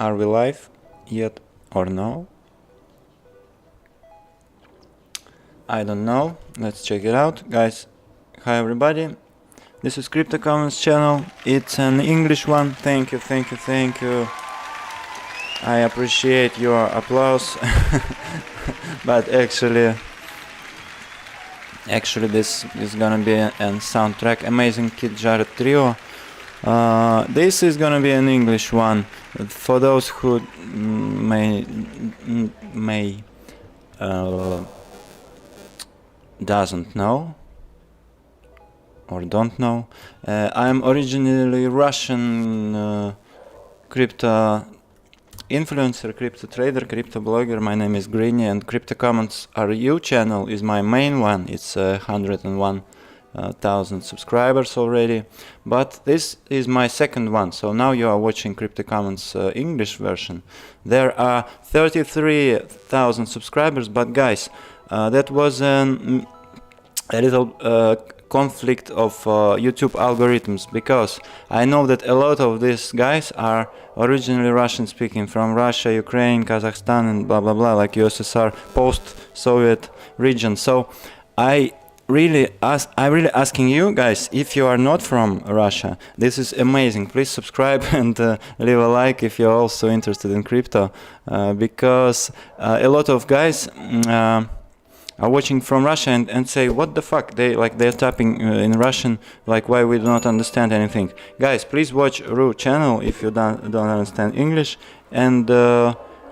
Are we live yet or no? I don't know. Let's check it out. Guys, hi everybody. This is CryptoCommons channel. It's an English one. Thank you, thank you, thank you. I appreciate your applause. But actually this is gonna be a soundtrack. Amazing Kid Jared Trio. This is gonna be an English one. For those who may doesn't know or don't know, I'm originally Russian crypto influencer, crypto trader, crypto blogger. My name is Greeny, and CryptoCommons RU channel is my main one. It's 101,000 subscribers already, but this is my second one. So now you are watching CryptoCommons English version. There are 33,000 subscribers, but guys, that was a little conflict of YouTube algorithms, because I know that a lot of these guys are originally Russian speaking, from Russia, Ukraine, Kazakhstan, and blah blah blah, like USSR, post-Soviet region. So I'm really asking you guys, if you are not from Russia, this is amazing. Please subscribe and leave a like if you're also interested in crypto, because a lot of guys are watching from Russia and say, what the fuck, they're tapping in Russian, like, why we do not understand anything. Guys, please watch RU channel if you don't understand English. And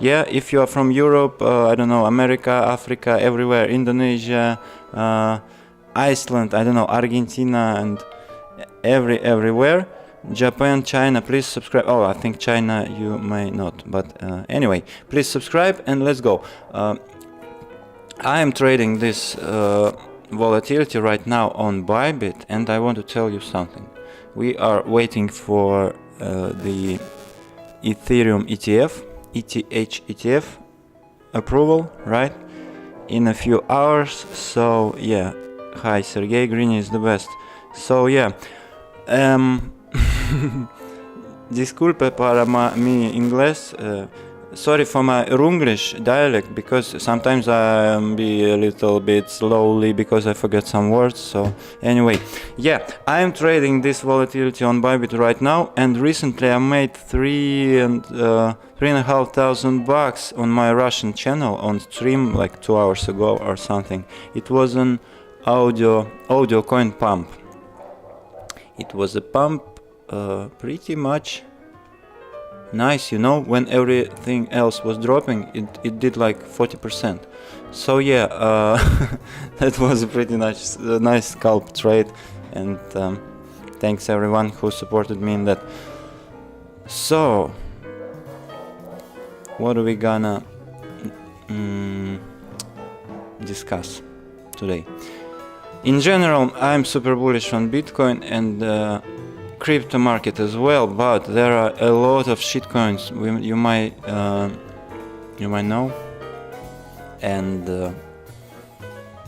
yeah, if you are from Europe, I don't know, America, Africa, everywhere, Indonesia, Iceland, I don't know, Argentina, and everywhere, Japan, China, please subscribe. Oh, I think China you may not, but anyway, please subscribe and let's go. I am trading this volatility right now on Bybit, and I want to tell you something. We are waiting for the Ethereum ETF, ETH ETF approval, right? In a few hours. So yeah, hi Sergey, Greeny is the best. So yeah, disculpe para mi inglés. Sorry for my Runglish dialect, because sometimes I be a little bit slowly because I forget some words. So anyway, yeah, I am trading this volatility on Bybit right now, and recently I made $3,500 on my Russian channel on stream like 2 hours ago or something. It was an audio coin pump. It was a pump pretty much nice, you know, when everything else was dropping, it did like 40%. So yeah, that was a pretty nice scalp trade, and thanks everyone who supported me in that. So what are we gonna discuss today? In general, I'm super bullish on Bitcoin and crypto market as well, but there are a lot of shitcoins you might know, and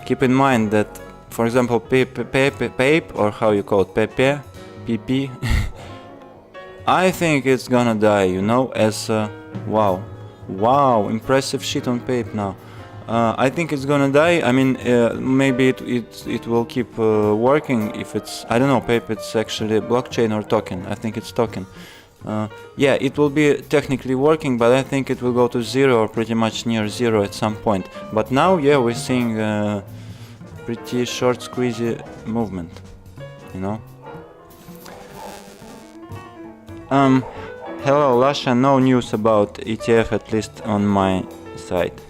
keep in mind that, for example, PAPE, or how you call it, PP, I think it's gonna die, you know, as wow, impressive shit on PAPE now. I think it's gonna die. I mean, maybe it will keep working if it's, I don't know, PAPE, it's actually a blockchain or token. I think it's token. Yeah, it will be technically working, but I think it will go to zero or pretty much near zero at some point. But now, yeah, we're seeing pretty short squeezy movement, you know. Hello Lasha, no news about ETF, at least on my site.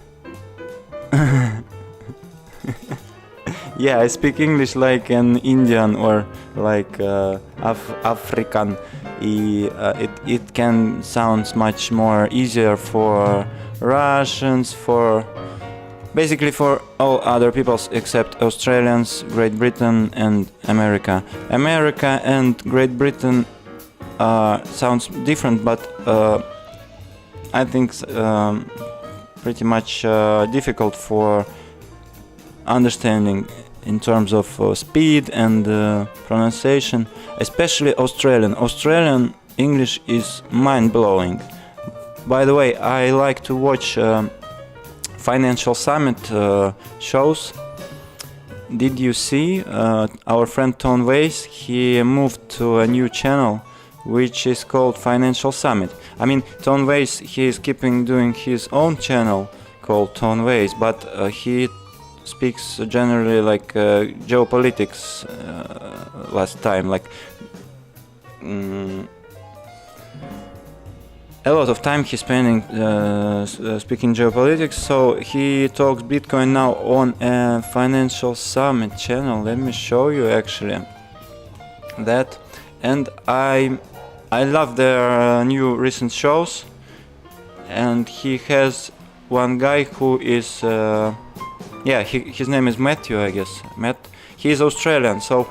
Yeah, I speak English like an Indian or like African. It can sound much more easier for Russians, for basically for all other peoples except Australians, Great Britain, and America. America and Great Britain sounds different, but I think pretty much difficult for understanding in terms of speed and pronunciation, especially Australian. Australian English is mind-blowing. By the way, I like to watch financial summit shows. Did you see our friend Ton Weiss? He moved to a new channel which is called Financial Summit. I mean, Ton Weiss, he is keeping doing his own channel called Ton Weiss, but he speaks generally like geopolitics last time, like a lot of time he's spending speaking geopolitics, so he talks Bitcoin now on a Financial Summit channel. Let me show you actually that. And I love their new recent shows, and he has one guy who is his name is Matthew, I guess. He's Australian, so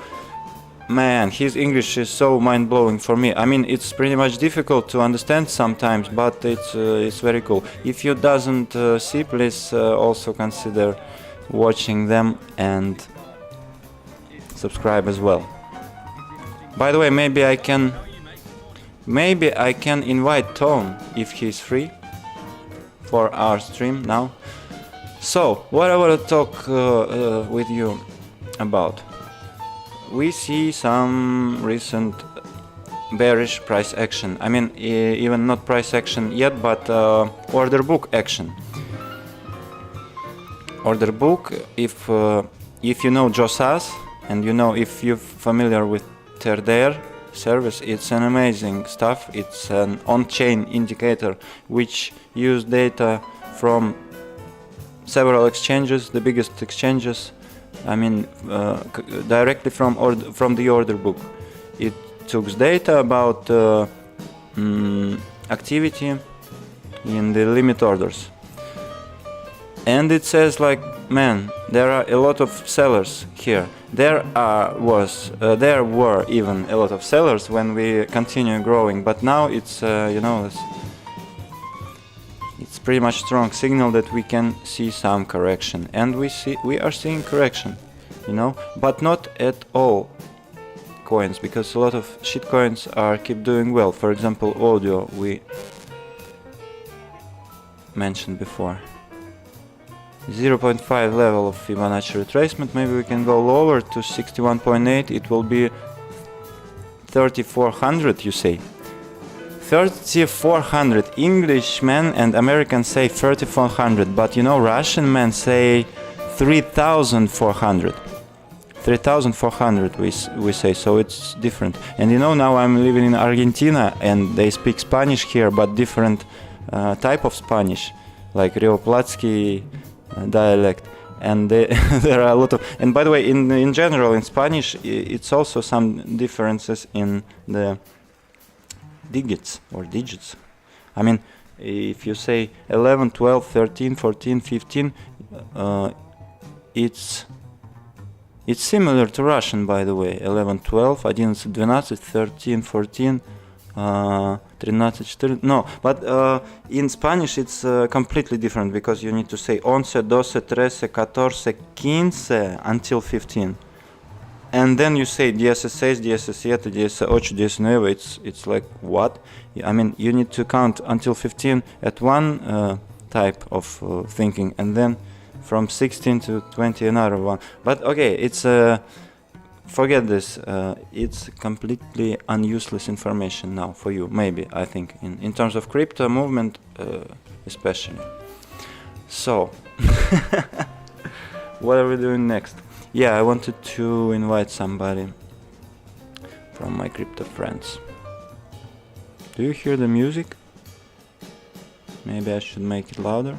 man, his English is so mind-blowing for me. I mean, it's pretty much difficult to understand sometimes, but it's very cool. If you doesn't see, please also consider watching them and subscribe as well. By the way, maybe I can invite Tom if he's free for our stream now. So, what I want to talk with you about. We see some recent bearish price action. I mean, even not price action yet, but order book action. Order book, if you know Joas, and if you're familiar with TRADiNG service, it's an amazing stuff. It's an on-chain indicator which use data from several exchanges, the biggest exchanges. I mean, directly from the order book. It took data about activity in the limit orders, and it says like, man, there are a lot of sellers here. There were even a lot of sellers when we continue growing, but now it's it's pretty much strong signal that we can see some correction, and we are seeing correction, but not at all coins, because a lot of shit coins keep doing well. For example, audio we mentioned before. 0.5 level of Fibonacci retracement. Maybe we can go lower to 61.8. It will be 3400, you say. 3400. Englishmen and Americans say 3400, but Russian men say 3400. 3400 we say, so it's different. And now I'm living in Argentina and they speak Spanish here, but different type of Spanish, like Rioplatsky dialect, and there are a lot of, and by the way, in general in Spanish it's also some differences in the digits. I mean, if you say 11, 12, 13, 14, 15, it's similar to Russian, by the way. 11, 12, 11, 12, 13, 14, 13, 14. No, but in Spanish it's completely different, because you need to say 11, 12, 13, 14, 15 until 15. And then you say 16, 17, 18, 19. It's like, what? I mean, you need to count until 15 at one type of thinking, and then from 16 to 20 another one. But okay, it's forget this. It's completely useless information now for you, maybe, I think, in terms of crypto movement especially. So what are we doing next? Yeah, I wanted to invite somebody from my crypto friends. Do you hear the music? Maybe I should make it louder.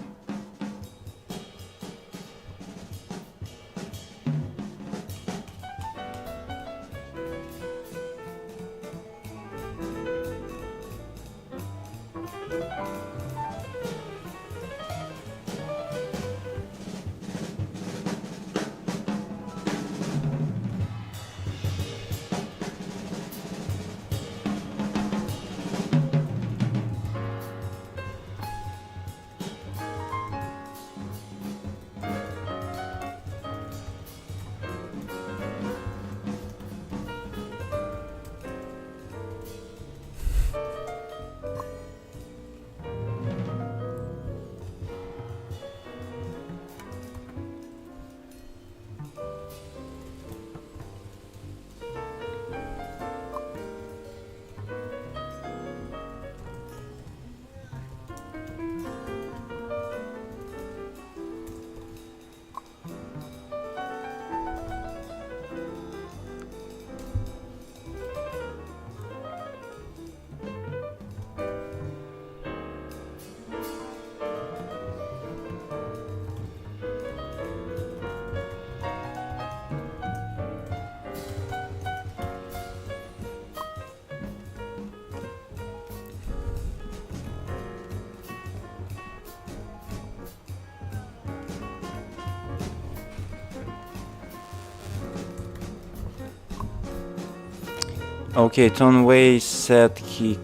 Okay, Tonway said he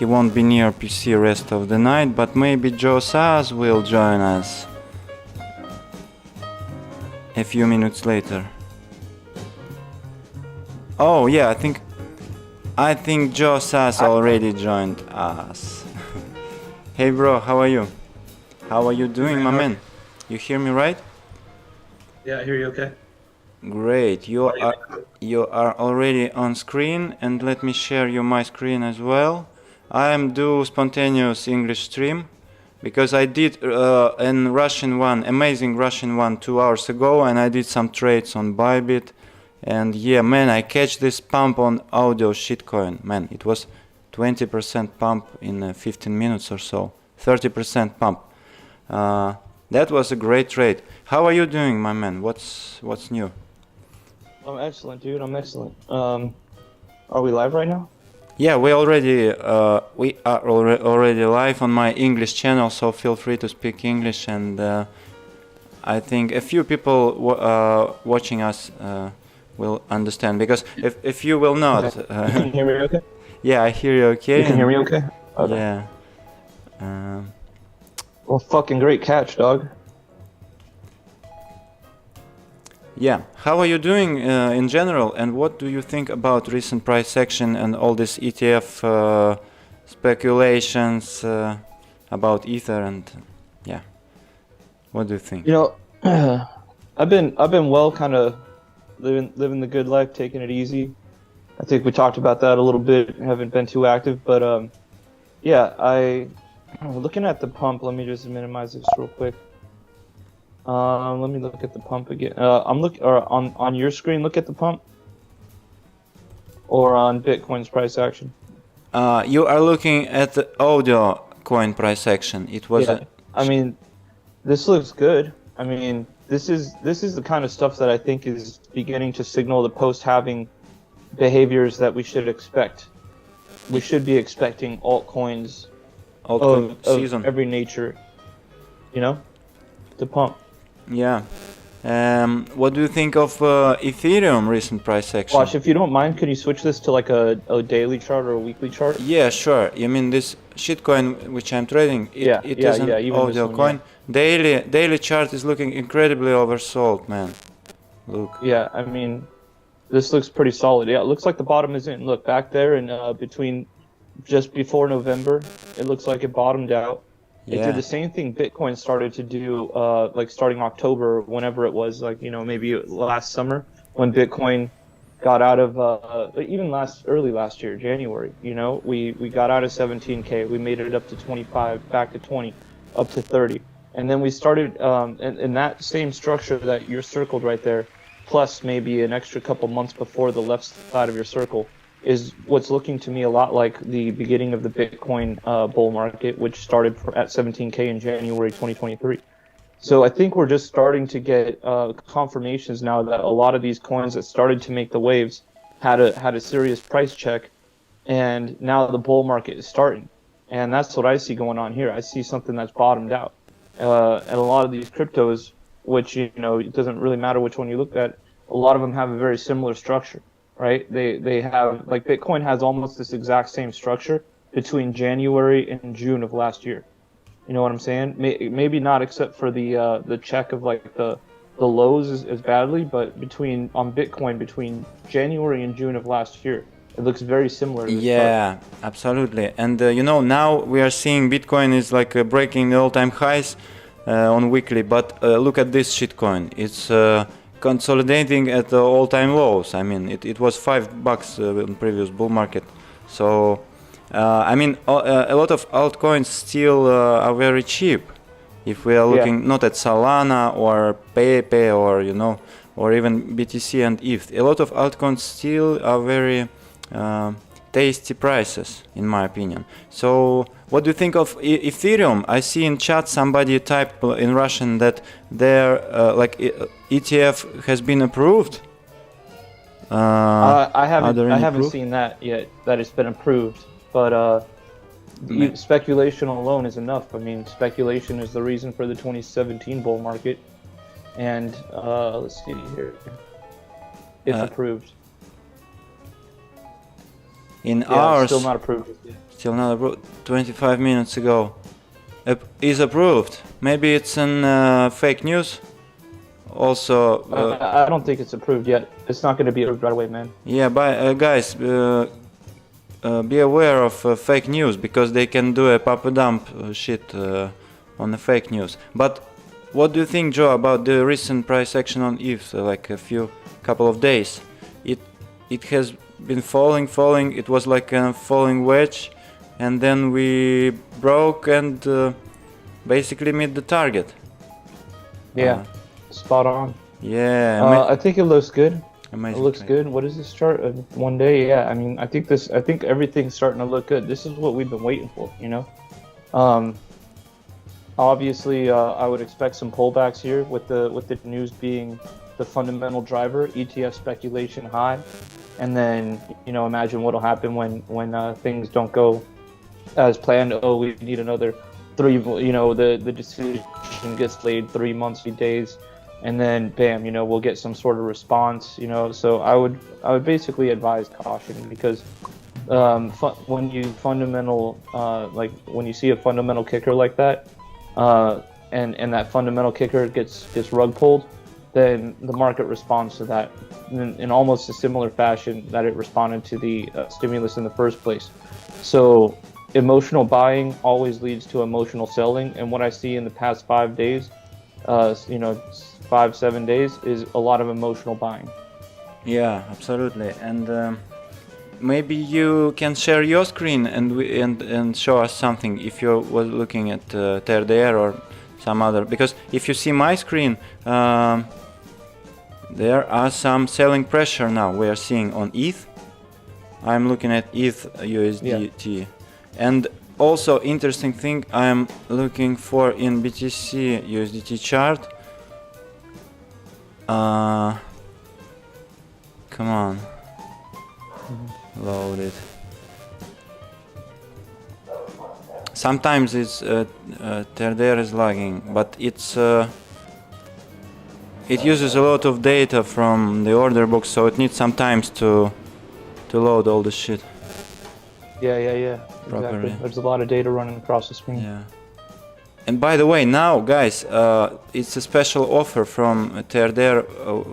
won't be near PC rest of the night, but maybe Joas will join us a few minutes later. Oh yeah, I think Joas already joined us. Hey bro, how are you? How are you doing, my man? You hear me right? Yeah, I hear you okay. Great, you are already on screen, and let me share you my screen as well. I am do spontaneous English stream because I did an Russian one, amazing Russian one 2 hours ago, and I did some trades on Bybit, and yeah, man, I catch this pump on audio shitcoin, man. It was 20% pump in 15 minutes or so, 30% pump. That was a great trade. How are you doing, my man? What's new? I'm excellent, dude. I'm excellent. Are we live right now? Yeah, we are already live on my English channel, so feel free to speak English, and I think a few people watching us will understand, because if you will not, Okay. You can hear me okay? yeah, I hear you okay. You can hear me okay? Okay. Yeah. Well, fucking great catch, dog. Yeah, how are you doing in general, and what do you think about recent price action and all this ETF speculations about Ether, and yeah, what do you think? You know, I've been well, kind of living the good life, taking it easy. I think we talked about that a little bit. Haven't been too active, but yeah, looking at the pump. Let me just minimize this real quick. Let me look at the pump again. On your screen. Look at the pump, or on Bitcoin's price action. You are looking at the audio coin price action. It was. Yeah. I mean, this looks good. I mean, this is the kind of stuff that I think is beginning to signal the post-halving behaviors that we should expect. We should be expecting altcoins of season. every nature, you know, to pump. Yeah. What do you think of Ethereum recent price action? Watch, if you don't mind, could you switch this to like a daily chart or a weekly chart? Yeah, sure. You mean this shitcoin which I'm trading? It is an audio coin. Yeah. Daily chart is looking incredibly oversold, man. Look. Yeah, I mean, this looks pretty solid. Yeah, it looks like the bottom is in. Look, back there in between just before November, it looks like it bottomed out. Yeah. It did the same thing Bitcoin started to do, like starting October, whenever it was, like, you know, maybe last summer when Bitcoin got out of, even early last year, January, you know, we got out of 17K, we made it up to 25, back to 20, up to 30. And then we started, in that same structure that you're circled right there, plus maybe an extra couple months before the left side of your circle, is what's looking to me a lot like the beginning of the Bitcoin bull market, which started at 17K in January 2023. So I think we're just starting to get confirmations now that a lot of these coins that started to make the waves had a serious price check, and now the bull market is starting. And that's what I see going on here. I see something that's bottomed out. And a lot of these cryptos, which, you know, it doesn't really matter which one you look at, a lot of them have a very similar structure. Right? They have, like, Bitcoin has almost this exact same structure between January and June of last year. You know what I'm saying? Maybe not, except for the check of like the lows as badly, but on Bitcoin between January and June of last year, it looks very similar to this chart. Absolutely. And you know, now we are seeing Bitcoin is like breaking the all-time highs on weekly, but look at this shitcoin. It's consolidating at the all-time lows. I mean, it was $5 in previous bull market. So, I mean, a lot of altcoins still are very cheap. If we are looking not at Solana or Pepe or, you know, or even BTC and ETH, a lot of altcoins still are very tasty prices, in my opinion. So, what do you think of Ethereum? I see in chat somebody type in Russian that their ETF has been approved. I haven't seen that yet, that it's been approved, but speculation alone is enough. I mean, speculation is the reason for the 2017 bull market, and let's see here, if approved. In Yeah, ours, still not approved. Yeah. still not approved. 25 minutes ago, is approved. Maybe it's in fake news. Also, I don't think it's approved yet. It's not going to be approved right away, man. yeah, but guys, be aware of fake news, because they can do a papa dump shit on the fake news. But what do you think, Joe, about the recent price action on ETH? Like couple of days, it has been falling. It was like a falling wedge, and then we broke and basically meet the target. Yeah, spot on. Yeah, I think it looks good. amazing. It looks trade. good. What is this chart of 1 day? Yeah, I mean, I think everything's starting to look good. This is what we've been waiting for, you know. Obviously, I would expect some pullbacks here with the news being the fundamental driver, ETF speculation high, and then imagine what'll happen when things don't go as planned. Oh, we need another 3. The decision gets delayed 3 months, 3 days. And then, bam, we'll get some sort of response, So I would basically advise caution, because when you when you see a fundamental kicker like that, and that fundamental kicker gets rug pulled, then the market responds to that in almost a similar fashion that it responded to the stimulus in the first place. So emotional buying always leads to emotional selling, and what I see in the past 5 days, 5-7 days, is a lot of emotional buying. Yeah, absolutely. And maybe you can share your screen and show us something if you were looking at TRADiNG or some other. Because if you see my screen, there are some selling pressure now we are seeing on ETH. I'm looking at ETH USDT. Yeah. And also interesting thing I'm looking for in BTC USDT chart. Come on. Load it. Sometimes it's TRADiNG is lagging, but it uses a lot of data from the order book, so it needs some time to load all the shit. Yeah. Exactly. There's a lot of data running across the screen. Yeah. And by the way, now, guys, it's a special offer from TRADiNG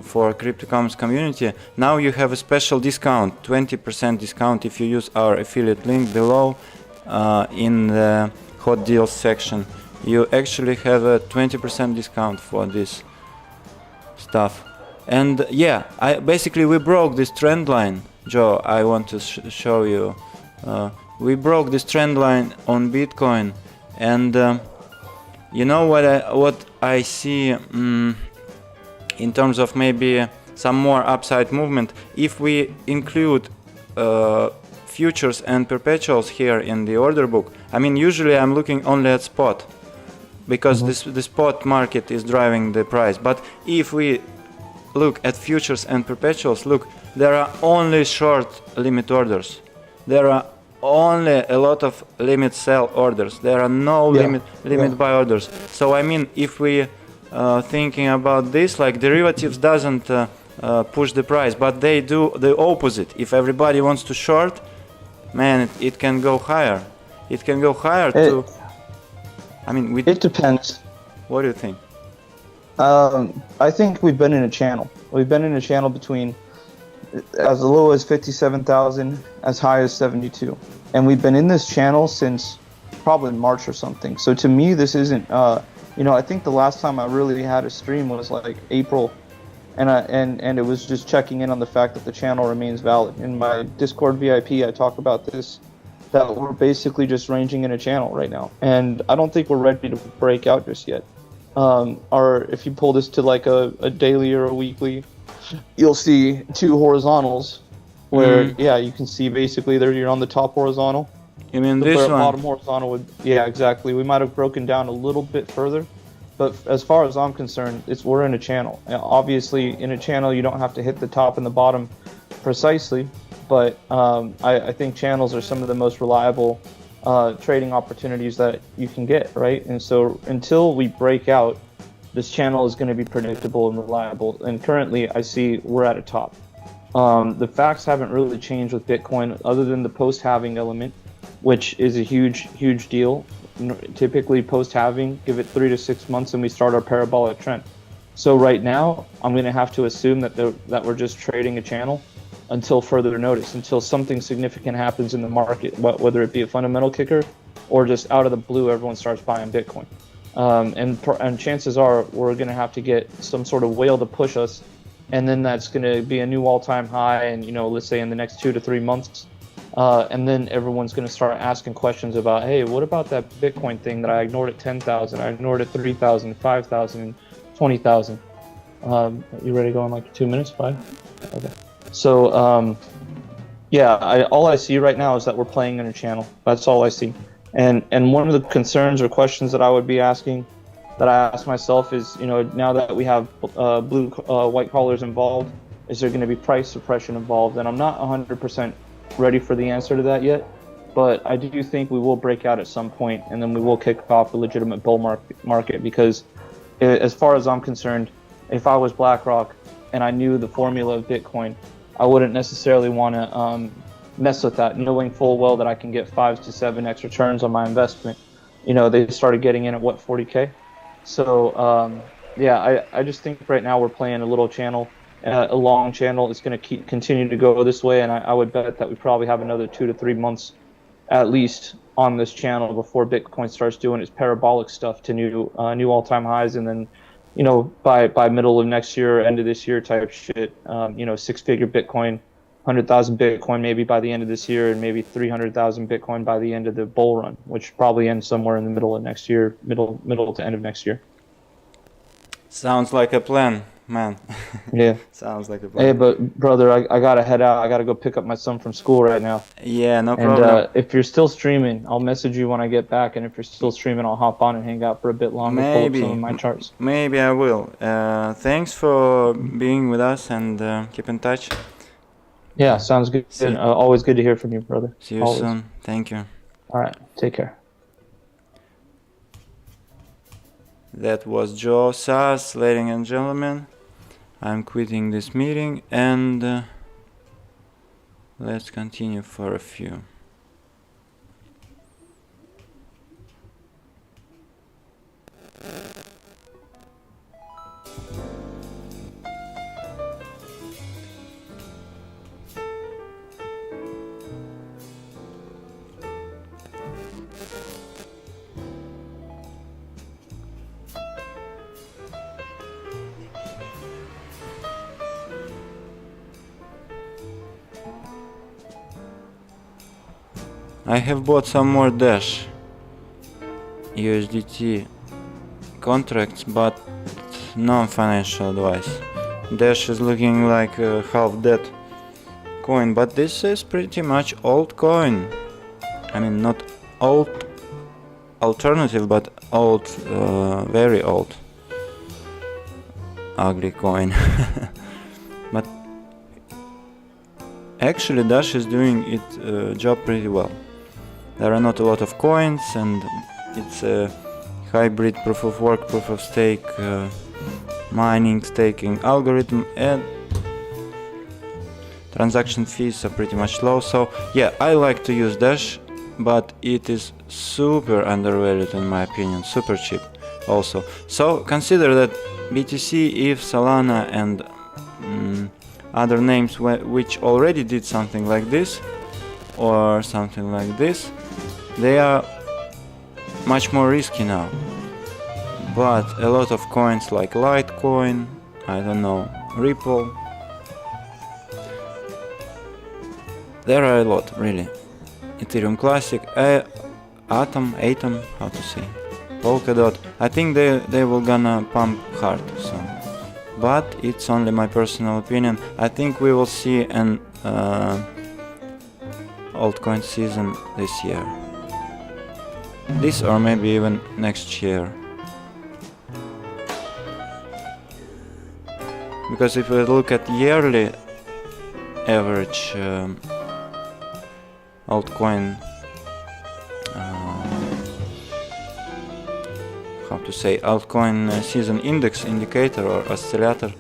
for CryptoCommons community. Now you have a special discount, 20% discount if you use our affiliate link below in the hot deals section. You actually have a 20% discount for this stuff. And yeah, basically we broke this trend line. Joe, I want to show you. We broke this trend line on Bitcoin, and you know what I see in terms of maybe some more upside movement. If we include futures and perpetuals here in the order book, I mean, usually I'm looking only at spot, because the spot market is driving the price. But if we look at futures and perpetuals, look, there are only short limit orders. There are only a lot of limit sell orders. There are no limit buy orders. So I mean, if we thinking about this, like derivatives doesn't push the price, but they do the opposite. If everybody wants to short, man, it can go higher. It can go higher to. I mean, it depends. What do you think? I think we've been in a channel. We've been in a channel between as low as 57,000, as high as 72, and we've been in this channel since probably March or something. So to me, this isn't. I think the last time I really had a stream was like April, and it was just checking in on the fact that the channel remains valid. In my Discord VIP, I talk about this, that we're basically just ranging in a channel right now, and I don't think we're ready to break out just yet. Or if you pull this to like a daily or a weekly, you'll see two horizontals where you can see basically there you're on the top horizontal. You mean the this one? Bottom horizontal would, exactly. We might have broken down a little bit further, but as far as I'm concerned, we're in a channel. Now, obviously, in a channel you don't have to hit the top and the bottom precisely, but I think channels are some of the most reliable trading opportunities that you can get, right? And so until we break out, this channel is going to be predictable and reliable. And currently, I see we're at a top. The facts haven't really changed with Bitcoin other than the post-halving element, which is a huge deal. Typically post-halving, give it 3 to 6 months and we start our parabolic trend. So right now, I'm going to have to assume that we're just trading a channel until further notice, until something significant happens in the market, whether it be a fundamental kicker or just out of the blue, everyone starts buying Bitcoin. And chances are we're going to have to get some sort of whale to push us, and then that's going to be a new all-time high. And let's say in the next 2 to 3 months, and then everyone's going to start asking questions about, hey, what about that Bitcoin thing that I ignored at 10,000, I ignored at 3,000, 5,000, 20,000. You ready to go in like 2 minutes? 5? Okay. So yeah, all I see right now is that we're playing in a channel. That's all I see. And one of the concerns or questions that I would be asking, that I ask myself is, now that we have white collars involved, is there going to be price suppression involved? And I'm not 100% ready for the answer to that yet, but I do think we will break out at some point, and then we will kick off a legitimate bull market. Because as far as I'm concerned, if I was BlackRock and I knew the formula of Bitcoin, I wouldn't necessarily want to mess with that, knowing full well that I can get 5 to 7x returns on my investment. They started getting in at what, 40K? So yeah, I just think right now we're playing a little channel, a long channel. It's going to continue to go this way, and I would bet that we probably have another 2 to 3 months at least on this channel before Bitcoin starts doing its parabolic stuff to new all-time highs, and then by middle of next year, end of this year type shit, 6-figure Bitcoin, 100,000 Bitcoin maybe by the end of this year, and maybe 300,000 Bitcoin by the end of the bull run, which probably ends somewhere in the middle of next year, middle to end of next year. Sounds like a plan, man. Yeah. Sounds like a plan. Hey, but brother, I gotta head out. I gotta go pick up my son from school right now. Yeah, no And problem. if you're still streaming, I'll message you when I get back. And if you're still streaming, I'll hop on and hang out for a bit longer, pull up some of my charts. Maybe I will. Thanks for being with us, and keep in touch. Yeah, sounds good. Always good to hear from you, brother. See you soon. Thank you. All right, take care. That was Joas, ladies and gentlemen. I'm quitting this meeting, and let's continue for a few. I have bought some more Dash USDT contracts, but no financial advice. Dash is looking like a half dead coin, but this is pretty much old coin. I mean, not old alternative, but old, very old, ugly coin. But actually Dash is doing its job pretty well. There are not a lot of coins, and it's a hybrid proof of work, proof of stake, mining, staking algorithm, and transaction fees are pretty much low. So yeah, I like to use Dash, but it is super undervalued in my opinion, super cheap also. So consider that BTC, ETH, Solana, and other names which already did something like this or something like this, they are much more risky now. But a lot of coins like Litecoin, I don't know, Ripple, there are a lot really. Ethereum Classic, Atom, how to say, Polkadot, I think they will gonna pump hard soon. But it's only my personal opinion. I think we will see an altcoin season this year. This or maybe even next year. Because if we look at yearly average altcoin, how to say, altcoin season index indicator or oscillator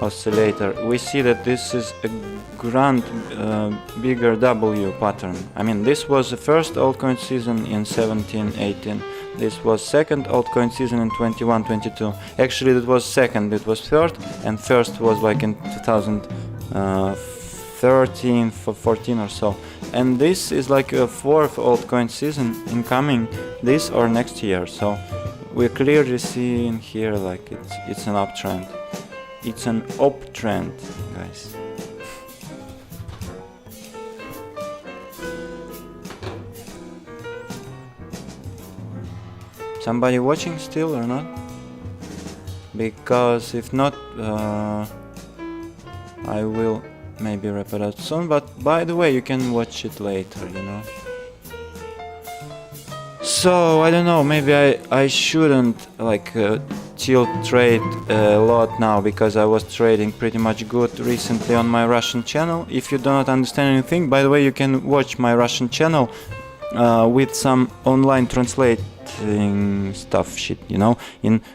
oscillator, we see that this is a grand bigger W pattern. I mean, this was the first altcoin season in 17-18. This was second altcoin season in 21-22. Actually, it was second, it was third, and first was like in 2013, 14 or so. And this is like a fourth altcoin season incoming this or next year. So we're clearly seeing here like it's an uptrend. It's an uptrend, guys. Somebody watching still or not? Because if not, I will maybe wrap it up soon. But by the way, you can watch it later, you know. So I don't know, maybe I shouldn't like tilt trade a lot now, because I was trading pretty much good recently on my Russian channel. If you do not understand anything, by the way, you can watch my Russian channel with some online translating stuff shit, you know.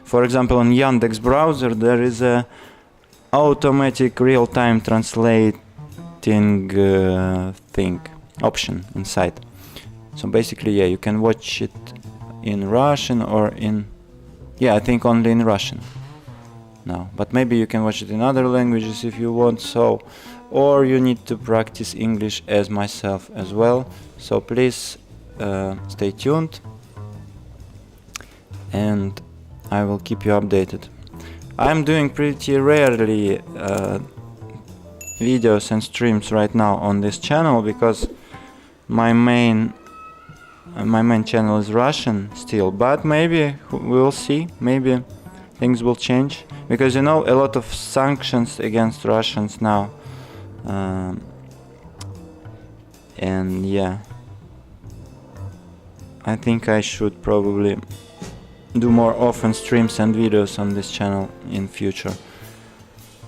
For example, in Yandex browser there is a automatic real-time translating thing option inside. So basically, yeah, you can watch it in Russian or in, yeah, I think only in Russian now, but maybe you can watch it in other languages if you want so, or you need to practice English as myself as well. So please stay tuned and I will keep you updated. I'm doing pretty rarely videos and streams right now on this channel, because my main channel is Russian still, but maybe we'll see, maybe things will change, because you know, a lot of sanctions against Russians now, and yeah, I think I should probably do more often streams and videos on this channel in future.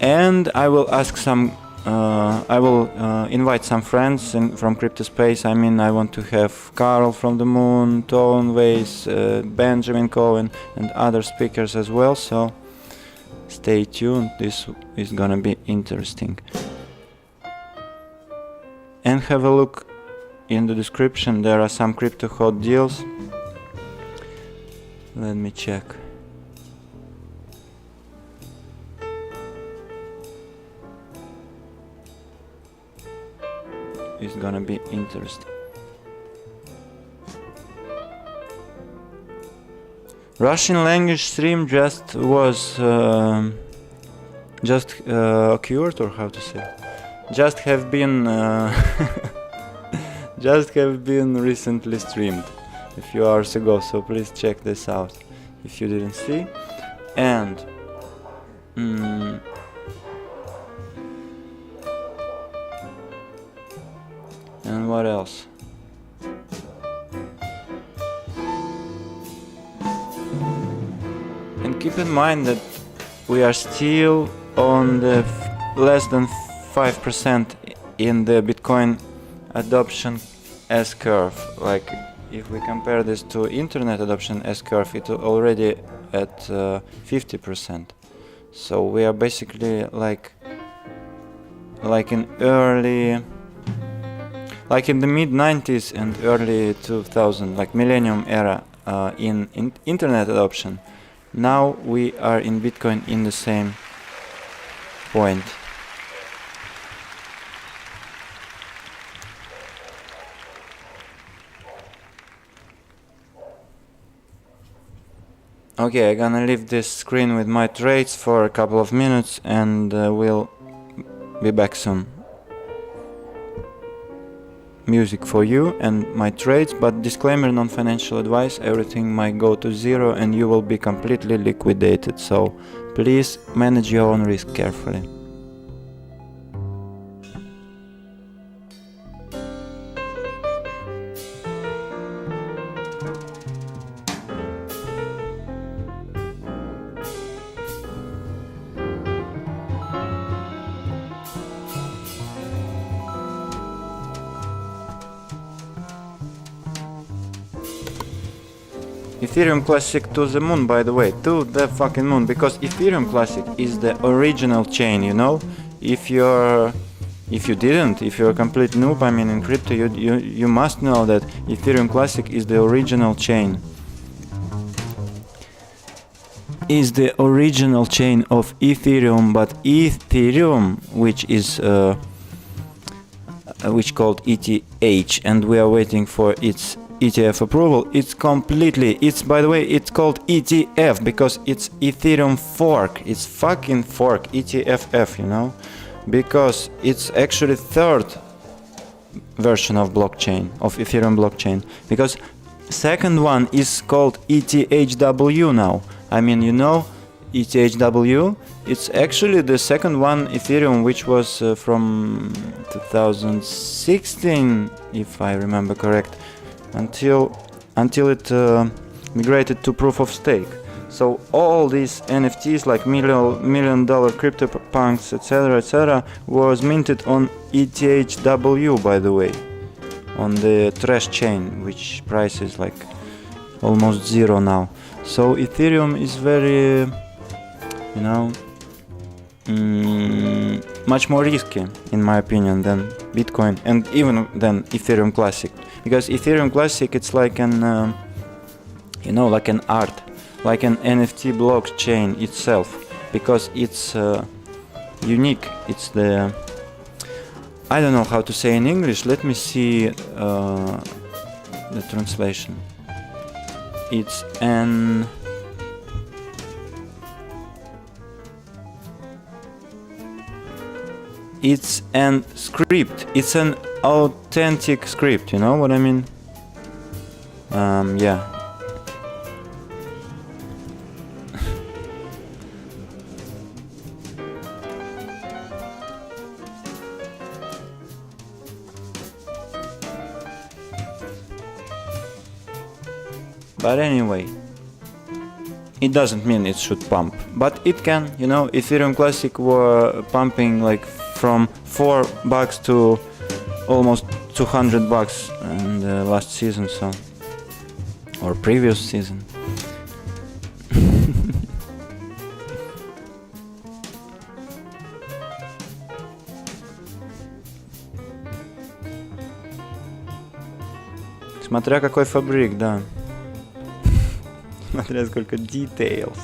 And I will ask some I will invite some friends from crypto space. I mean, I want to have Carl from the Moon, Tone Ways, Benjamin Cohen and other speakers as well, so stay tuned, this is gonna be interesting. And have a look in the description, there are some crypto hot deals. Let me check. It's gonna be interesting. Russian language stream just was occurred, or how to say, just have been just have been recently streamed a few hours ago, so please check this out if you didn't see. And and what else? And keep in mind that we are still on the less than 5% in the Bitcoin adoption S-curve. Like, if we compare this to internet adoption S-curve, it's already at 50%. So we are basically like in early, like in the mid 90s and early 2000, like millennium era in internet adoption. Now we are in Bitcoin in the same point. Okay, I'm gonna leave this screen with my trades for a couple of minutes and we'll be back soon. Music for you and my trades, but disclaimer, non-financial advice, everything might go to zero and you will be completely liquidated, so please manage your own risk carefully. Ethereum Classic to the moon, by the way, to the fucking moon, because Ethereum Classic is the original chain, you know? If you're a complete noob, I mean, in crypto, you must know that Ethereum Classic is the original chain. Is the original chain of Ethereum, but Ethereum, which is which called ETH, and we are waiting for its ETF approval. It's by the way, it's called ETF because it's Ethereum fork. It's fucking fork, ETFF, you know, because it's actually third version of blockchain, of Ethereum blockchain, because second one is called ETHW now. I mean, you know, ETHW, it's actually the second one Ethereum, which was from 2016, if I remember correct, until it migrated to proof of stake. So all these NFTs like million dollar CryptoPunks, etc., was minted on ETHW, by the way, on the trash chain, which price is like almost zero now. So Ethereum is very, you know, much more risky, in my opinion, than Bitcoin, and even than Ethereum Classic, because Ethereum Classic, it's like an, you know, like an art, like an NFT blockchain itself, because it's unique. It's the, I don't know how to say in English. Let me see the translation. It's an script. It's an authentic script, you know what I mean? Yeah. But anyway, it doesn't mean it should pump, but it can, you know. Ethereum Classic were pumping like from $4 to almost $200 in the last season, so, or previous season. Смотря какой фабрик, да. Смотря сколько details.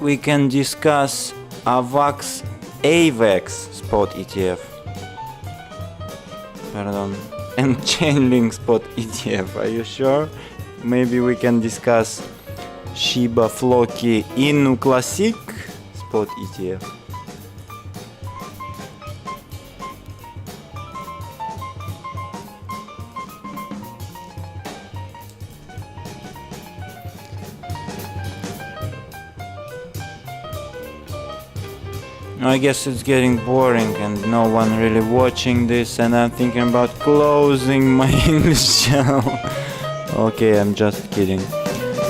We can discuss AVAX spot ETF. Pardon. And Chainlink spot ETF. Are you sure? Maybe we can discuss Shiba Floki Inu Classic spot ETF. I guess it's getting boring and no one really watching this, and I'm thinking about closing my English channel. Okay, I'm just kidding.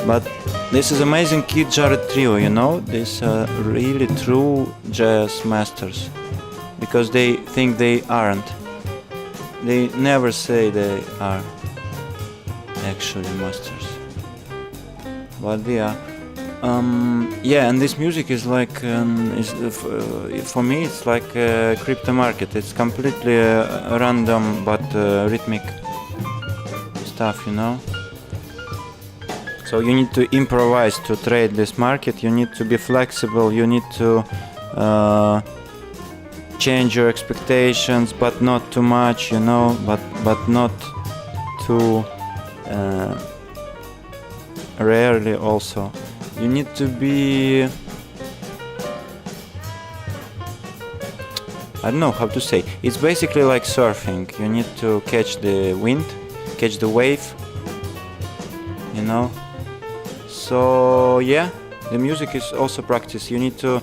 But this is amazing Kid Jared trio, you know? These are really true jazz masters. Because they think they aren't. They never say they are actually masters. But they are. Yeah, and this music is like for me it's like a crypto market. It's completely random but rhythmic stuff, you know. So you need to improvise to trade this market. You need to be flexible. You need to change your expectations, but not too much, you know. But not too rarely also. You need to be, I don't know how to say. It's basically like surfing. You need to catch the wind, catch the wave, you know. So yeah, the music is also practice. You need to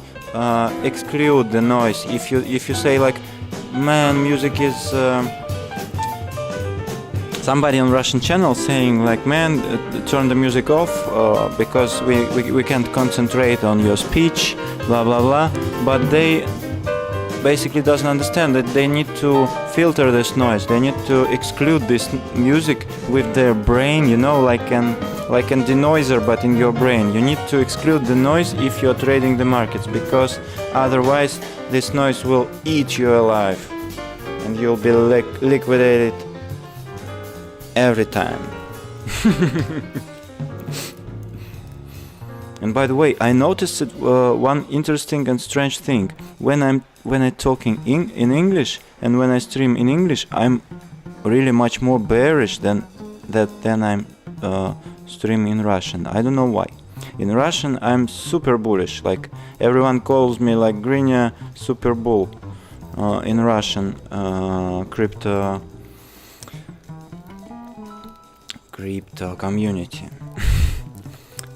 exclude the noise. If you say like, man, music is somebody on Russian channel saying like, man, turn the music off because we can't concentrate on your speech, blah blah blah. But they basically doesn't understand that they need to filter this noise. They need to exclude this music with their brain, you know, like an denoiser, but in your brain. You need to exclude the noise if you're trading the markets, because otherwise this noise will eat you alive and you'll be liquidated every time. And by the way, I noticed one interesting and strange thing. When I'm talking in English and when I stream in English, I'm really much more bearish than I'm streaming in Russian. I don't know why. In Russian, I'm super bullish. Like everyone calls me like Grinya Super Bull in Russian crypto community.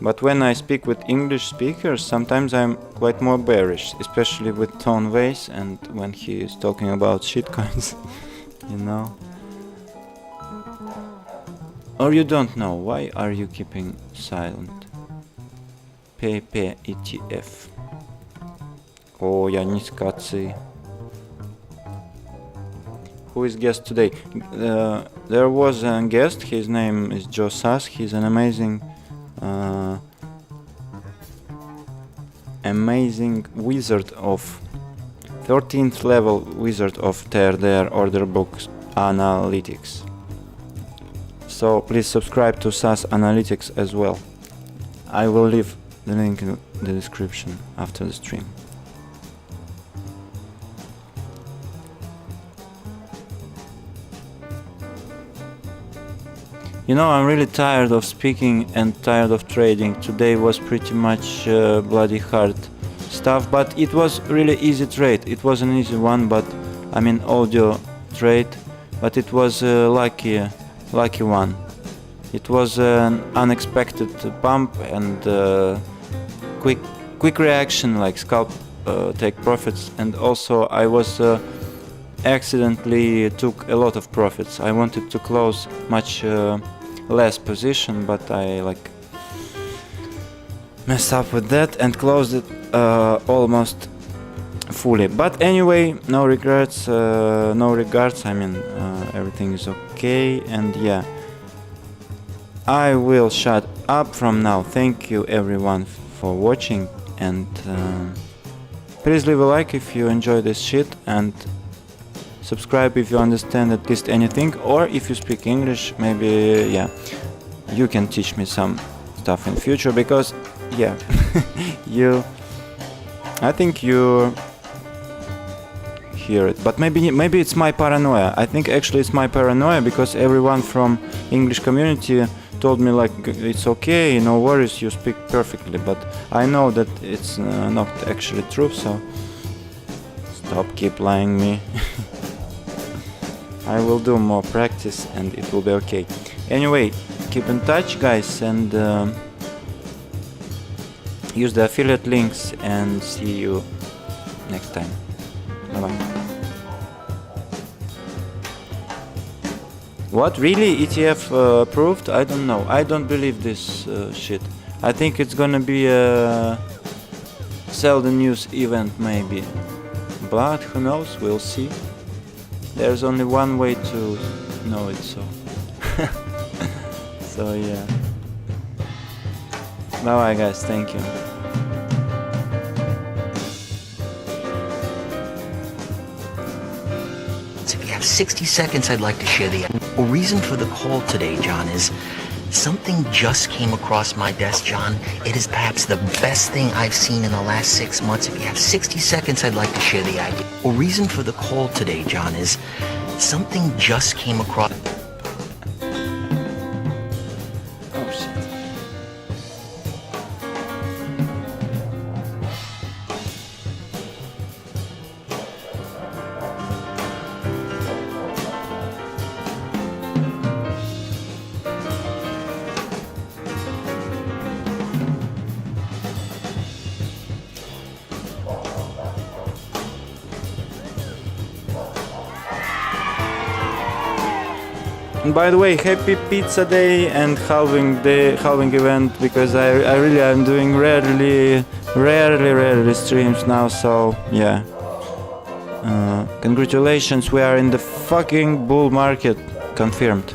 But when I speak with English speakers, sometimes I'm quite more bearish, especially with Tone Vase and when he is talking about shitcoins, you know. Or you don't know, why are you keeping silent? PP ETF. Oh, я низкоци. Who is guest today? There was a guest, his name is Joas. He's an amazing wizard of 13th level wizard of their order books analytics. So please subscribe to SAS Analytics as well. I will leave the link in the description after the stream. You know, I'm really tired of speaking and tired of trading. Today was pretty much bloody hard stuff, but it was really easy trade. It was an easy one, but I mean audio trade, but it was a lucky one. It was an unexpected pump and quick reaction, like scalp take profits, and also I was accidentally took a lot of profits. I wanted to close much less position, but I like messed up with that and closed it almost fully. But anyway, no regrets, no regards. I mean, everything is okay, and yeah, I will shut up from now. Thank you everyone for watching, and please leave a like if you enjoy this shit, and subscribe if you understand at least anything, or if you speak English, maybe, yeah, you can teach me some stuff in future, because, yeah, I think you hear it, but maybe it's my paranoia. I think actually it's my paranoia, because everyone from English community told me like it's okay, no worries, you speak perfectly, but I know that it's not actually true, so stop keep lying me. I will do more practice and it will be okay. Anyway, keep in touch guys, and use the affiliate links, and see you next time. Bye bye. What, really? ETF approved? I don't know. I don't believe this shit. I think it's gonna be a sell the news event maybe, but who knows, we'll see. There's only one way to know it, so so yeah. Bye bye guys, thank you. If you have 60 seconds, I'd like to share the reason for the call today, John, is something just came across my desk, John. It is perhaps the best thing I've seen in the last 6 months. If you have 60 seconds, I'd like to share the idea. Reason for the call today, John, is something just came across. Oh shit. And by the way, happy pizza day and halving event, because I really am doing rarely streams now, so yeah. Congratulations, we are in the fucking bull market, confirmed.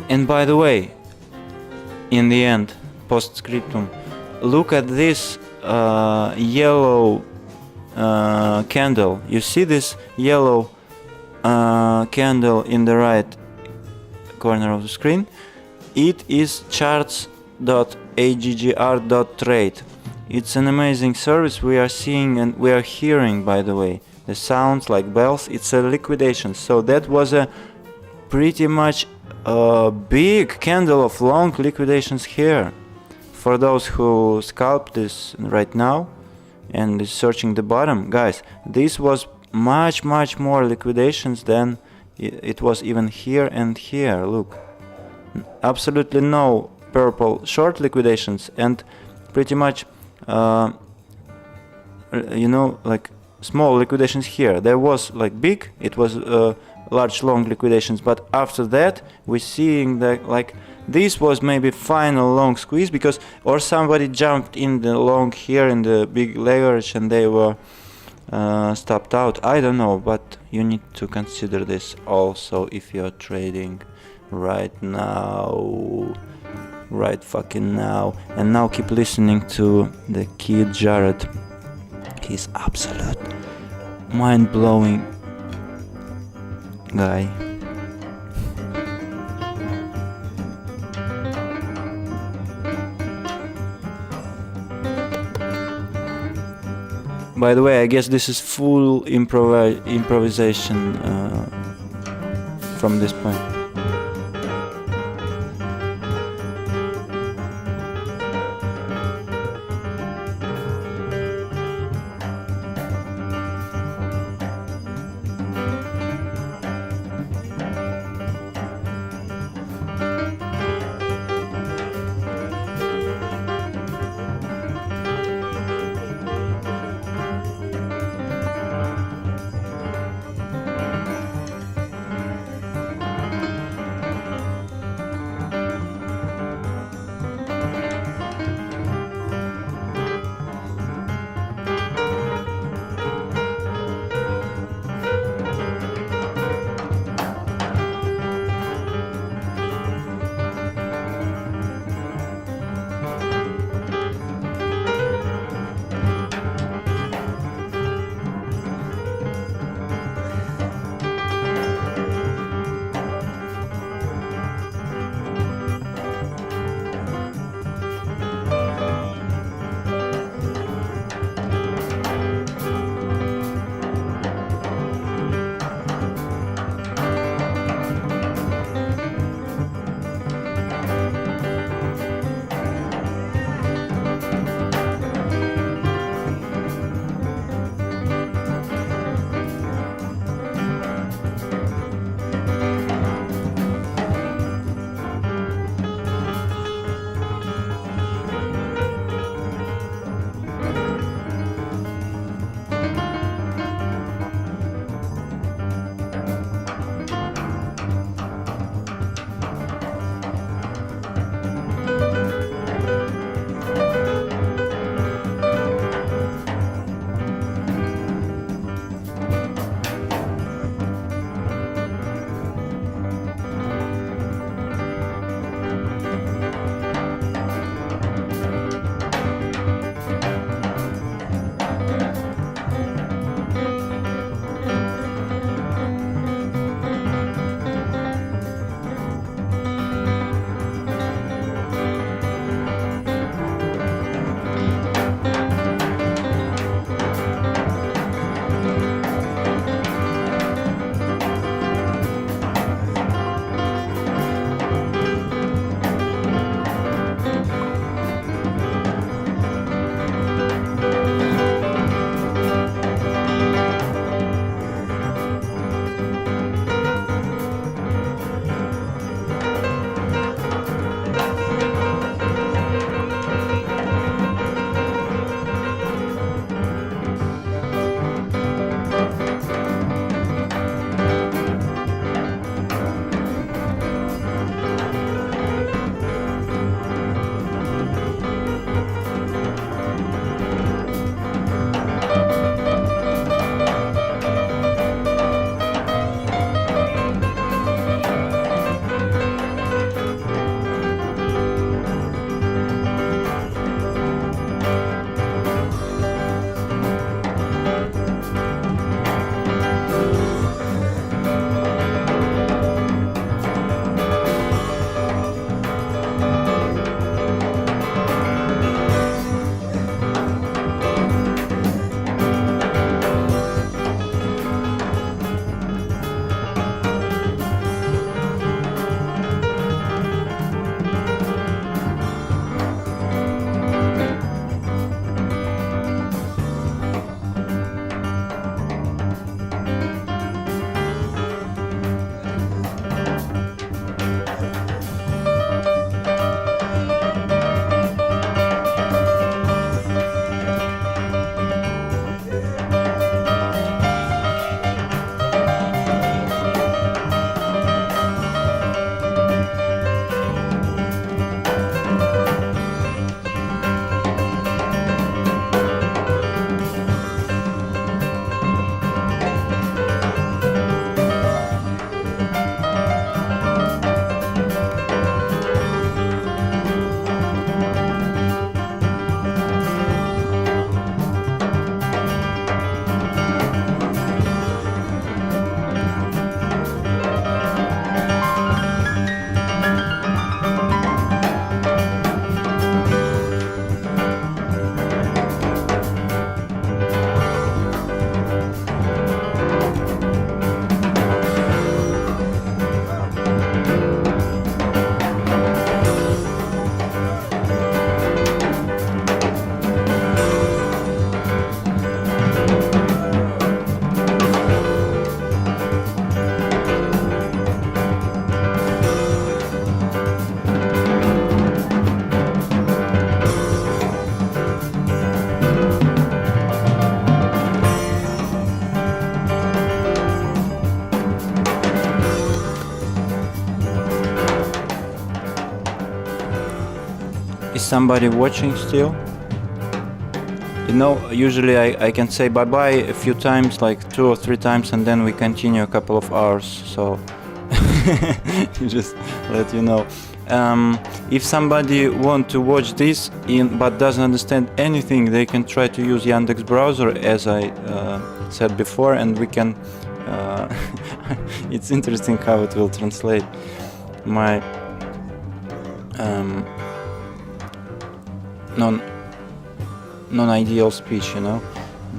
And by the way, in the end, postscriptum, look at this yellow candle. You see this yellow candle in the right corner of the screen? It is charts.aggr.trade. It's an amazing service. We are seeing and we are hearing, by the way, the sounds like bells. It's a liquidation. So that was a pretty much a big candle of long liquidations here. For those who scalp this right now and is searching the bottom, guys, this was much more liquidations than it was even here and here. Look, absolutely no purple short liquidations, and pretty much you know, like small liquidations here. There was like big, it was large long liquidations, but after that we're seeing that like this was maybe final long squeeze, because or somebody jumped in the long here in the big leverage and they were stopped out. I don't know, but you need to consider this also if you're trading right now, right fucking now. And now keep listening to the kid Jared. He's absolute mind-blowing guy. By the way, I guess this is full improvisation from this point. somebody watching still? You know, usually I can say bye-bye a few times, like 2 or 3 times, and then we continue a couple of hours, so just let you know. If somebody want to watch this but doesn't understand anything, they can try to use Yandex browser, as I said before, and we can it's interesting how it will translate my non-ideal speech, you know.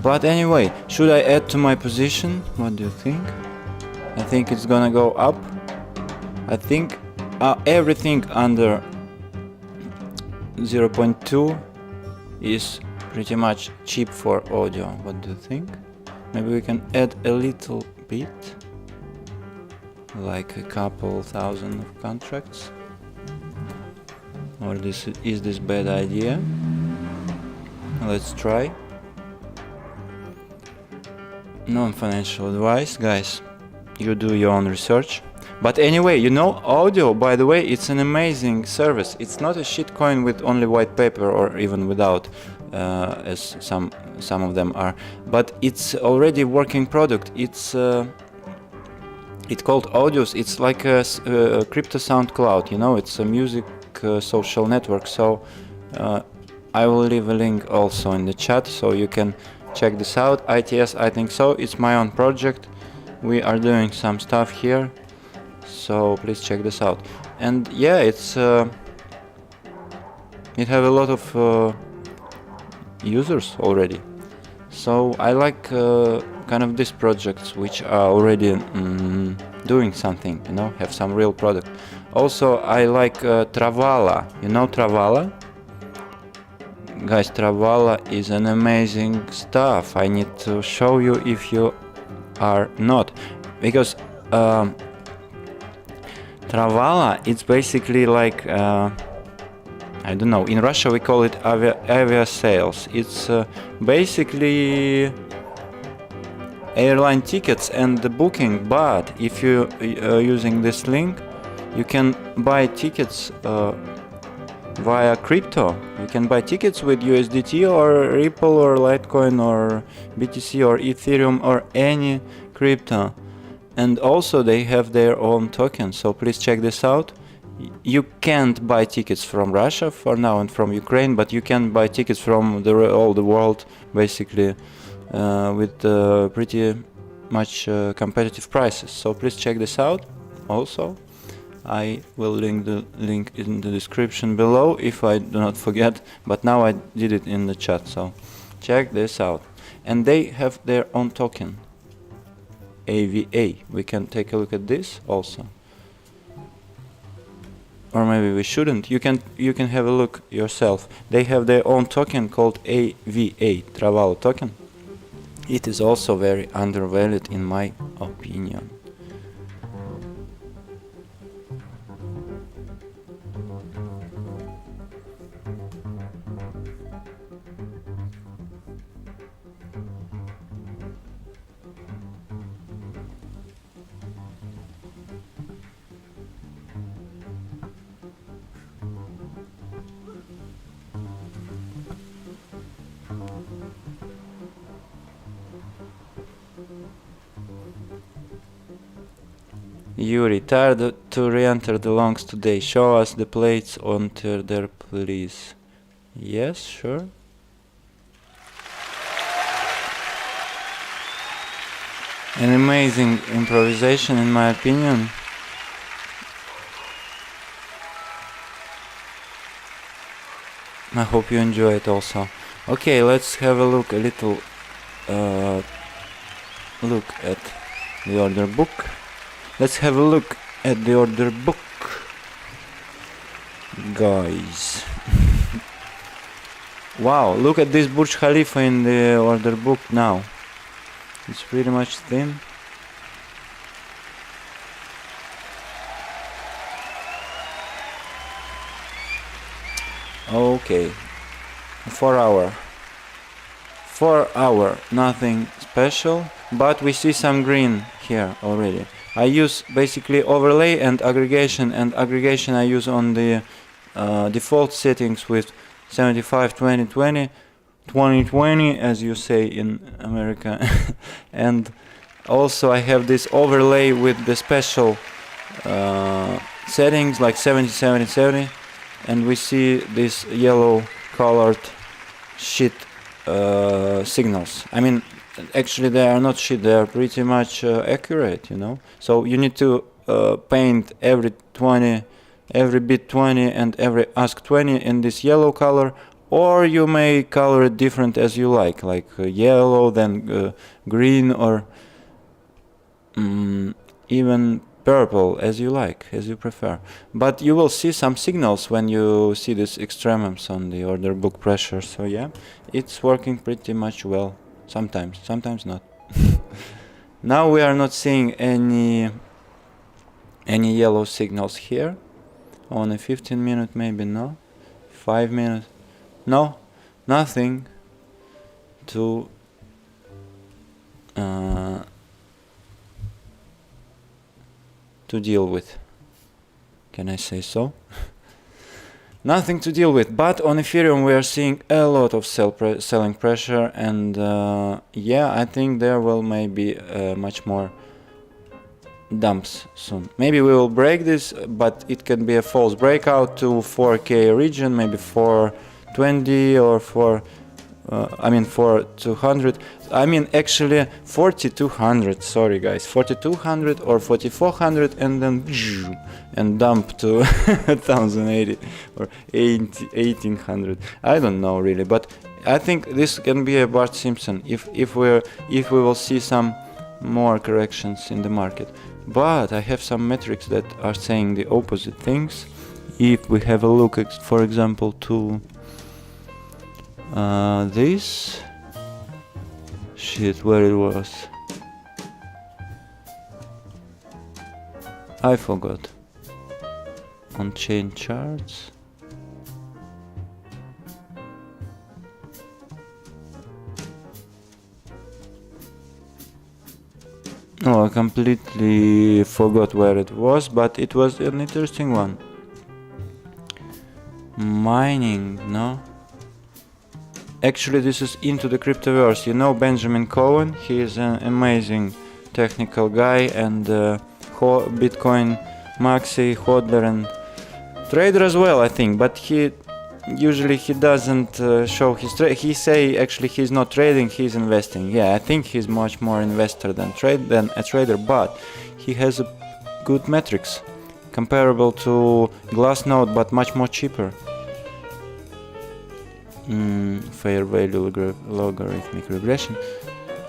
But anyway, should I add to my position? What do you think? I think it's gonna go up. I think everything under 0.2 is pretty much cheap for audio. What do you think? Maybe we can add a little bit, like a couple thousand of contracts. Or is this bad idea? Let's try. Non-financial advice, guys. You do your own research. But anyway, you know, audio, by the way, it's an amazing service. It's not a shitcoin with only white paper or even without, as some of them are. But it's already working product. It's called Audios. It's like a crypto SoundCloud. You know, it's a music social network. So I will leave a link also in the chat, so you can check this out. ITS, I think so. It's my own project. We are doing some stuff here, so please check this out. And yeah, it's it have a lot of users already. So I like kind of these projects which are already doing something, you know, have some real product. Also, I like Travala. You know Travala? Guys, Travala is an amazing stuff. I need to show you if you are not, because Travala, it's basically like I don't know, in Russia we call it avia sales. It's basically airline tickets and the booking, but if you using this link, you can buy tickets via crypto. You can buy tickets with USDT or Ripple or Litecoin or BTC or Ethereum or any crypto. And also they have their own token, so please check this out. You can't buy tickets from Russia for now and from Ukraine, but you can buy tickets from all the world, basically, with pretty much competitive prices. So please check this out also. I will link the link in the description below if I do not forget, but now I did it in the chat, so check this out. And they have their own token, AVA. We can take a look at this also. Or maybe we shouldn't. You can have a look yourself. They have their own token called AVA, Travala token. It is also very undervalued in my opinion. Yuri, tired to re-enter the longs today. Show us the plates on there, please. Yes, sure. An amazing improvisation, in my opinion. I hope you enjoy it also. Okay, let's have a look, a little look at the order book. Let's have a look at the order book, guys. Wow, look at this Burj Khalifa in the order book now. It's pretty much thin. Okay, 4 hour, nothing special, but we see some green here already. I use basically overlay and aggregation I use on the default settings with 75 20 20 2020 as you say in America. And also I have this overlay with the special settings like 70 70 70, and we see this yellow colored shit signals. I mean, actually they are not shit, they are pretty much accurate, you know. So you need to paint every bit 20 and every ask 20 in this yellow color, or you may color it different as you like yellow, then green, or even purple, as you like, as you prefer. But you will see some signals when you see these extremums on the order book pressure. So yeah, it's working pretty much well. Sometimes not. Now we are not seeing any yellow signals here. On a 15 minute maybe, no. 5 minutes, no, nothing to deal with. Can I say so? Nothing to deal with. But on Ethereum we are seeing a lot of selling pressure, and yeah, I think there will maybe much more dumps soon. Maybe we will break this, but it can be a false breakout to 4K region, maybe 420 or 4,200. I mean actually 4,200, sorry guys, 4,200 or 4,400, and then and dump to 1,080 or 1,800. I don't know really, but I think this can be a Bart Simpson if we will see some more corrections in the market. But I have some metrics that are saying the opposite things. If we have a look at, for example, to this shit, where it was, I forgot. On chain charts. Oh, I completely forgot where it was, but it was an interesting one. Mining, no? Actually, this is into the cryptoverse. You know Benjamin Cohen? He is an amazing technical guy and Bitcoin maxi hodler and trader as well, I think. But he doesn't show his trade. He say actually he's not trading, he's investing. Yeah, I think he's much more investor than a trader, but he has a good metrics comparable to Glassnode, but much more cheaper. Fair value logarithmic regression.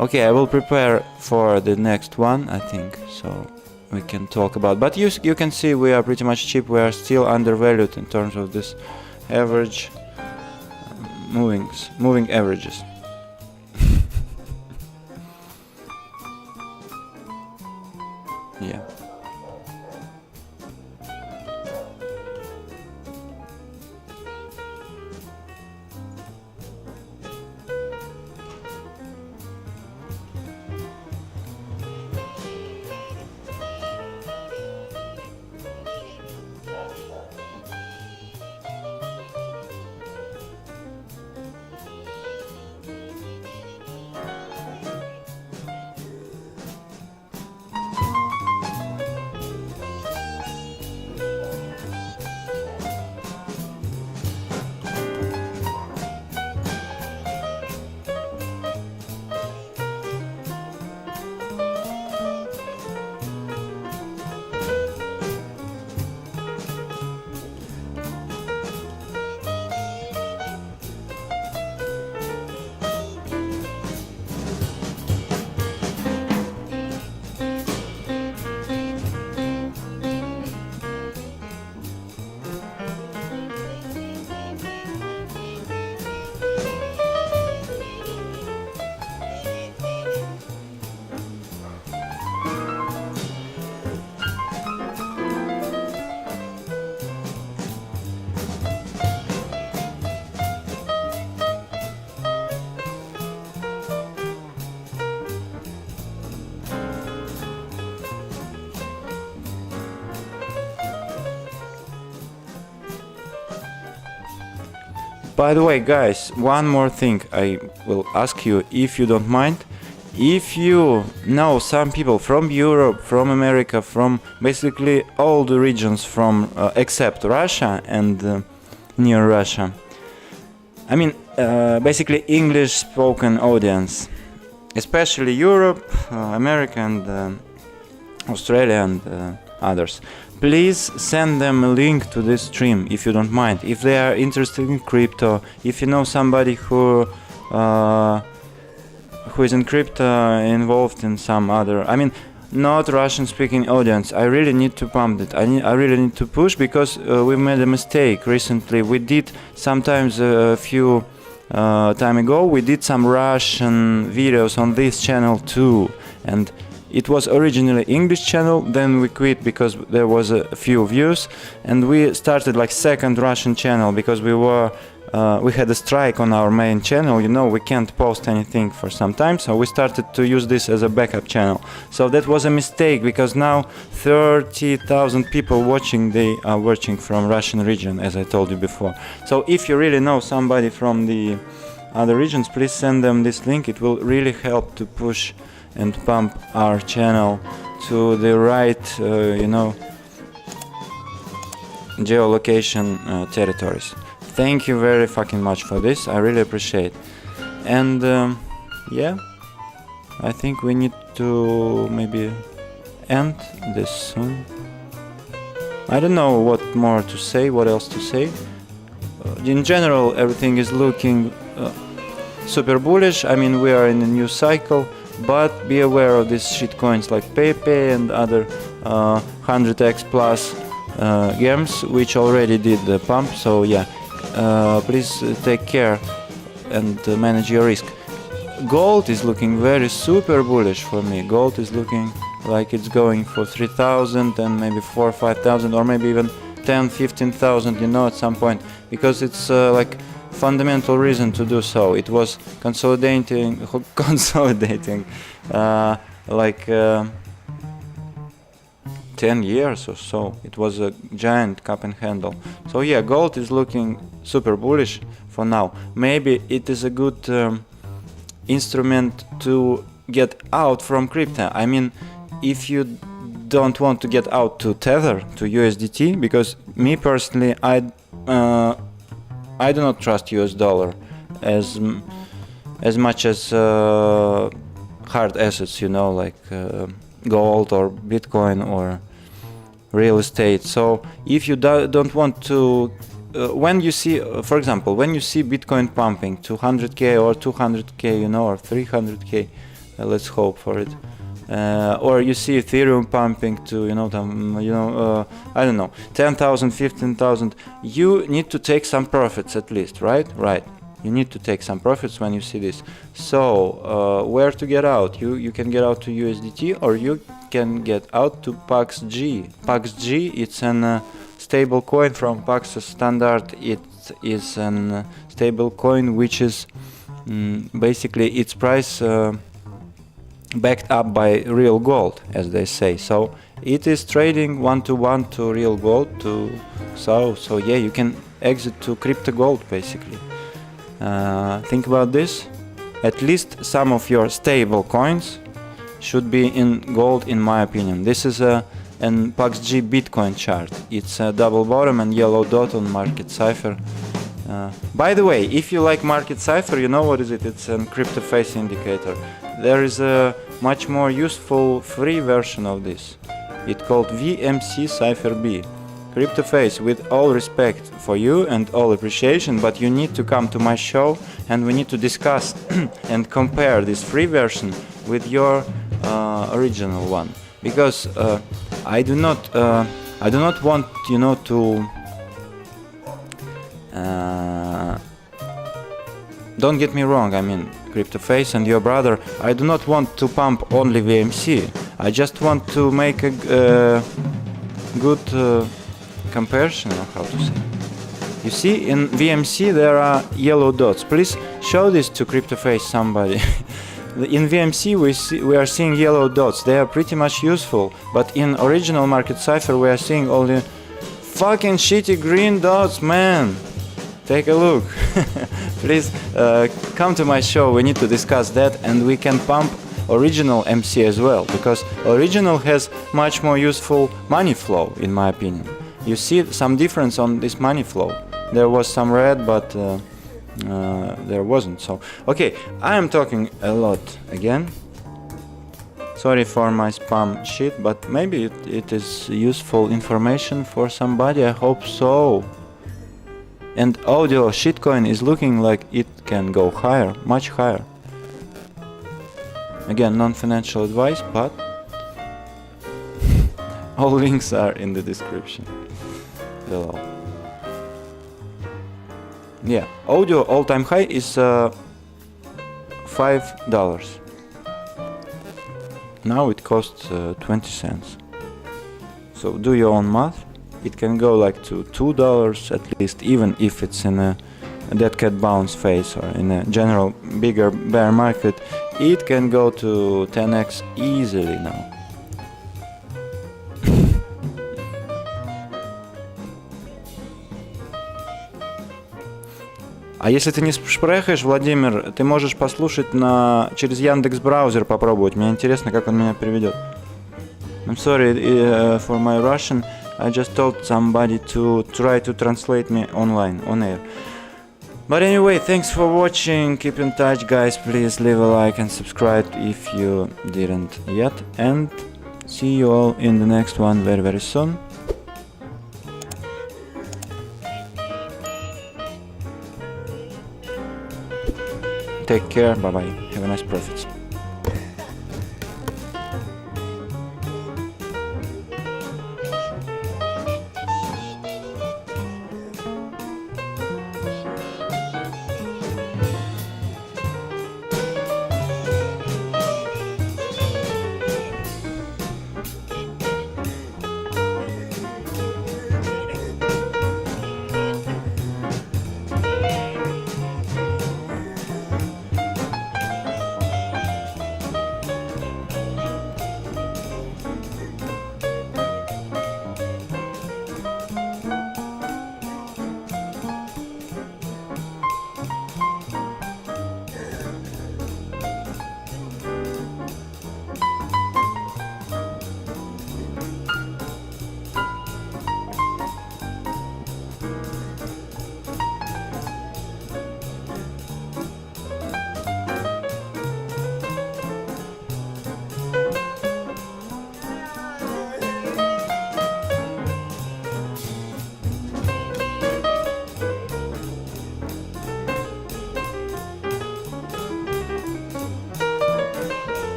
Okay, I will prepare for the next one, I think, so we can talk about. But you can see we are pretty much cheap. We are still undervalued in terms of this average moving averages. Yeah. By the way, guys, one more thing I will ask you, if you don't mind. If you know some people from Europe, from America, from basically all the regions from except Russia and near Russia, I mean basically English spoken audience, especially Europe, America and Australia and others, please send them a link to this stream if you don't mind. If they are interested in crypto, if you know somebody who is in crypto, involved in some other, I mean, not Russian speaking audience, I really need to pump it. I really need to push, because we made a mistake recently. We did sometimes a few time ago, we did some Russian videos on this channel too, and it was originally English channel, then we quit because there was a few views, and we started like second Russian channel because we had a strike on our main channel, you know, we can't post anything for some time, so we started to use this as a backup channel. So that was a mistake, because now 30,000 people watching, they are watching from Russian region, as I told you before. So if you really know somebody from the other regions, please send them this link. It will really help to push and pump our channel to the right, you know, geolocation territories. Thank you very fucking much for this, I really appreciate. And yeah, I think we need to maybe end this soon. I don't know what more to say, what else to say. In general, everything is looking super bullish. I mean, we are in a new cycle, but be aware of these shit coins like Pepe and other 100x plus games which already did the pump. So yeah, please take care and manage your risk. Gold is looking very super bullish for me. Gold is looking like it's going for 3,000 and maybe 4,000 or 5,000, or maybe even 10,000, 15,000, you know, at some point, because it's like fundamental reason to do so. It was consolidating like 10 years or so. It was a giant cup and handle. So yeah, gold is looking super bullish for now. Maybe it is a good instrument to get out from crypto. I mean, if you don't want to get out to Tether, to USDT, because me personally, I do not trust US dollar as much as hard assets, you know, like gold or Bitcoin or real estate. So if you don't want to, when you see, for example, when you see Bitcoin pumping to 100k or 200k, you know, or 300k, let's hope for it. Or you see Ethereum pumping to, you know, I don't know, 10,000, 15,000. You need to take some profits at least, right? Right. You need to take some profits when you see this. So where to get out? You can get out to USDT, or you can get out to PAXG. PAXG, it's an stable coin from Paxos Standard. It is an stable coin which is basically its price backed up by real gold, as they say. So it is trading 1-to-1 to real gold. So yeah, you can exit to crypto gold basically. Think about this. At least some of your stable coins should be in gold, in my opinion. This is an PAXG Bitcoin chart. It's a double bottom and yellow dot on Market Cipher. By the way, if you like Market Cipher, you know what is it? It's a crypto face indicator. There is a much more useful free version of this. It's called VMC Cipher B. Crypto face, with all respect for you and all appreciation, but you need to come to my show and we need to discuss and compare this free version with your original one, because I do not want, you know, to don't get me wrong, I mean, CryptoFace and your brother, I do not want to pump only VMC. I just want to make a good comparison, or how to say. You see, in VMC there are yellow dots. Please show this to CryptoFace, somebody. In VMC we are seeing yellow dots. They are pretty much useful, but in original Market Cipher we are seeing only fucking shitty green dots, man. take a look. Please come to my show, we need to discuss that, and we can pump original MC as well, because original has much more useful money flow, in my opinion. You see some difference on this money flow. There was some red, but there wasn't. So okay, I am talking a lot again. Sorry for my spam shit, but maybe it is useful information for somebody. I hope so. And audio shitcoin is looking like it can go higher, much higher. Again, non-financial advice, but all links are in the description below. Yeah, audio all-time high is $5. Now it costs 20 cents. So do your own math. It can go like to $2 at least, even if it's in a dead cat bounce phase or in a general bigger bear market. It can go to 10x easily now. А если ты не шпрехаешь, Владимир, ты можешь послушать через Яндекс браузер попробовать. Мне интересно, как он меня приведет. I'm sorry for my Russian. I just told somebody to try to translate me online, on air. But anyway, thanks for watching. Keep in touch, guys. Please leave a like and subscribe if you didn't yet. And see you all in the next one very, very soon. Take care. Bye bye. Have a nice profits.